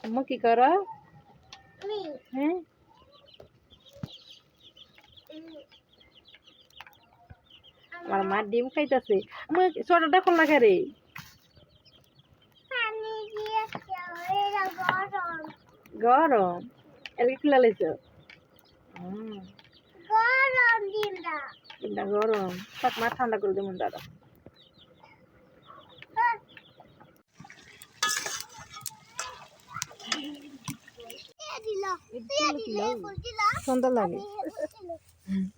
আম্মু কি করো? হ্যাঁ আমার মা ডিম খাইতেছে। সোয়াটারটা খোলা রে গরম এর খুলে লাইছ ডিমটা গরম থাক মা ঠান্ডা করে দেবো দাদা। সুন্দর লাগে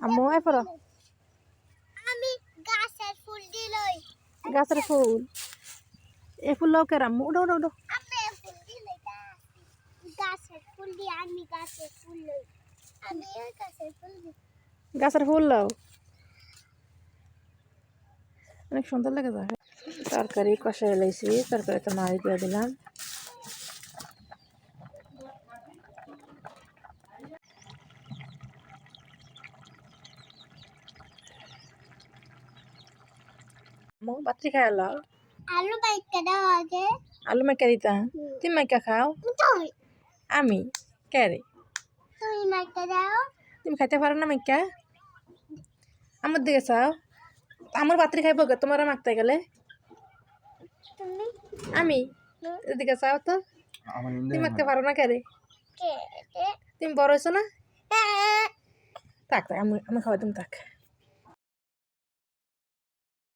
আম্মু এরপর গাছের ফুল এ ফুল লোক আম্মু উঠো উঠো উঠো গাছের ফুল লাও অনেক সুন্দর লাগে যায়। তরকারি কষাই লাইছি তরকারিতে মাছ দিয়ে দিলাম। আম্মু বাত্রি খাই লাও আলু মাইকা দাও আগে আলু মাইকা দিতা তুমি মাইকা খাও আমি কে রে তুমি মাইকা দাও তুমি খাইতে পারো না মাইকা আমার দিকে চাও আমার বাত্রি খাইব গে তোমার মাখতে গেলে তুমি আমি এদিকে চাও তো তুমি মাখতে পারো না কে রে তুমি বড় হয়েছো না থাক থাক আমি খাওয়াই তুমি থাক।